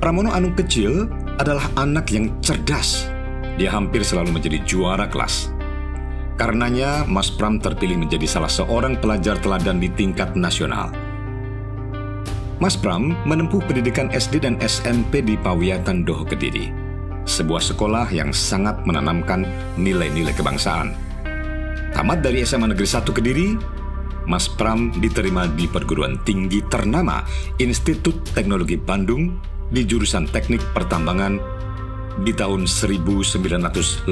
Pramono Anung kecil adalah anak yang cerdas. Dia hampir selalu menjadi juara kelas. Karenanya, Mas Pram terpilih menjadi salah seorang pelajar teladan di tingkat nasional. Mas Pram menempuh pendidikan SD dan SMP di Pawiatan Doho Kediri, sebuah sekolah yang sangat menanamkan nilai-nilai kebangsaan. Tamat dari SMA Negeri 1 Kediri, Mas Pram diterima di perguruan tinggi ternama Institut Teknologi Bandung di jurusan Teknik Pertambangan di tahun 1982.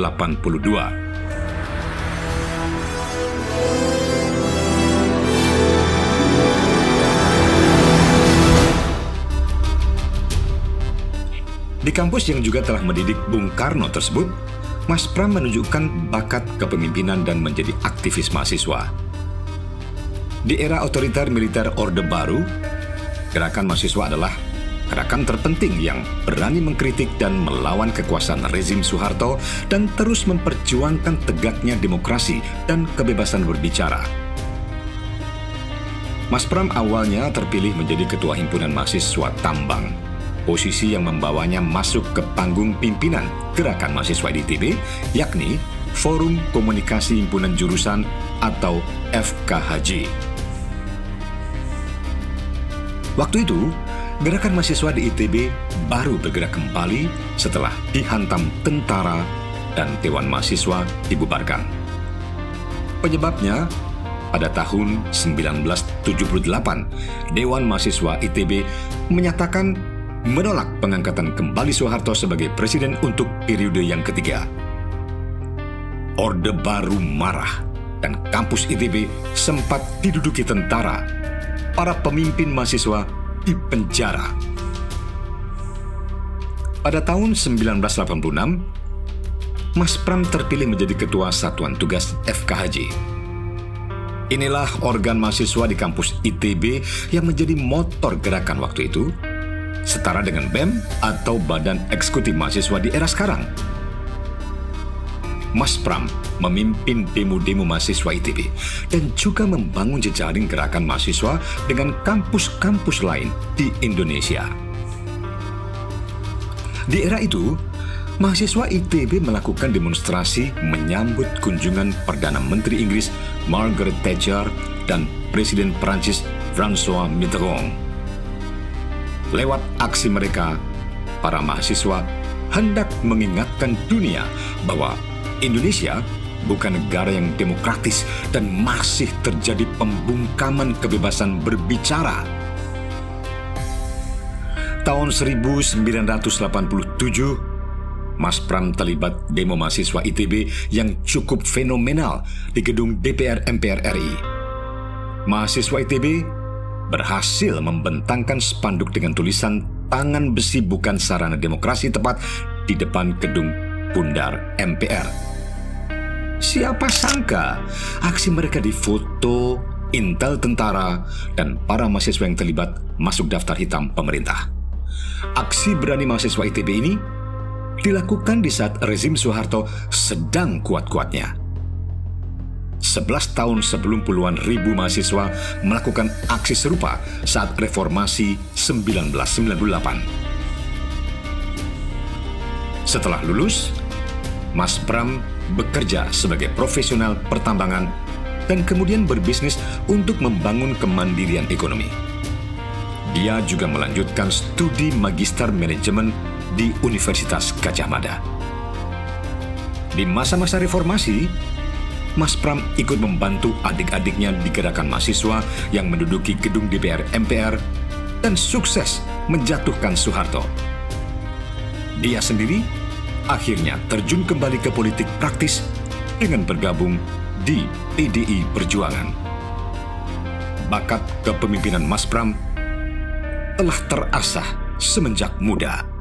Di kampus yang juga telah mendidik Bung Karno tersebut, Mas Pram menunjukkan bakat kepemimpinan dan menjadi aktivis mahasiswa. Di era otoriter militer Orde Baru, gerakan mahasiswa adalah gerakan terpenting yang berani mengkritik dan melawan kekuasaan rezim Soeharto dan terus memperjuangkan tegaknya demokrasi dan kebebasan berbicara. Mas Pram awalnya terpilih menjadi ketua himpunan mahasiswa Tambang, posisi yang membawanya masuk ke panggung pimpinan gerakan mahasiswa di ITB, yakni Forum Komunikasi Himpunan Jurusan atau FKHJ. Waktu itu, gerakan mahasiswa di ITB baru bergerak kembali setelah dihantam tentara dan Dewan Mahasiswa dibubarkan. Penyebabnya, pada tahun 1978, Dewan Mahasiswa ITB menyatakan menolak pengangkatan kembali Soeharto sebagai presiden untuk periode yang ketiga. Orde Baru marah dan kampus ITB sempat diduduki tentara. Para pemimpin mahasiswa dipenjara. Pada tahun 1986, Mas Pram terpilih menjadi ketua Satuan Tugas FKHJ. Inilah organ mahasiswa di kampus ITB yang menjadi motor gerakan waktu itu, setara dengan BEM atau Badan Eksekutif Mahasiswa di era sekarang. Mas Pram memimpin demo-demo mahasiswa ITB dan juga membangun jejaring gerakan mahasiswa dengan kampus-kampus lain di Indonesia. Di era itu, mahasiswa ITB melakukan demonstrasi menyambut kunjungan Perdana Menteri Inggris Margaret Thatcher dan Presiden Prancis François Mitterrand. Lewat aksi mereka, para mahasiswa hendak mengingatkan dunia bahwa Indonesia bukan negara yang demokratis dan masih terjadi pembungkaman kebebasan berbicara. Tahun 1987, Mas Pram terlibat demo mahasiswa ITB yang cukup fenomenal di gedung DPR MPR RI. Mahasiswa ITB berhasil membentangkan spanduk dengan tulisan "Tangan besi bukan sarana demokrasi" tepat di depan gedung bundar MPR. Siapa sangka aksi mereka difoto, intel tentara, dan para mahasiswa yang terlibat masuk daftar hitam pemerintah. Aksi berani mahasiswa ITB ini dilakukan di saat rezim Soeharto sedang kuat-kuatnya. 11 tahun sebelum puluhan ribu mahasiswa melakukan aksi serupa saat reformasi 1998. Setelah lulus, Mas Pram bekerja sebagai profesional pertambangan dan kemudian berbisnis untuk membangun kemandirian ekonomi. Dia juga melanjutkan studi Magister Manajemen di Universitas Gadjah Mada. Di masa-masa reformasi, Mas Pram ikut membantu adik-adiknya di gerakan mahasiswa yang menduduki gedung DPR MPR dan sukses menjatuhkan Soeharto. Dia sendiri akhirnya terjun kembali ke politik praktis dengan bergabung di PDI Perjuangan. Bakat kepemimpinan Mas Pram telah terasah semenjak muda.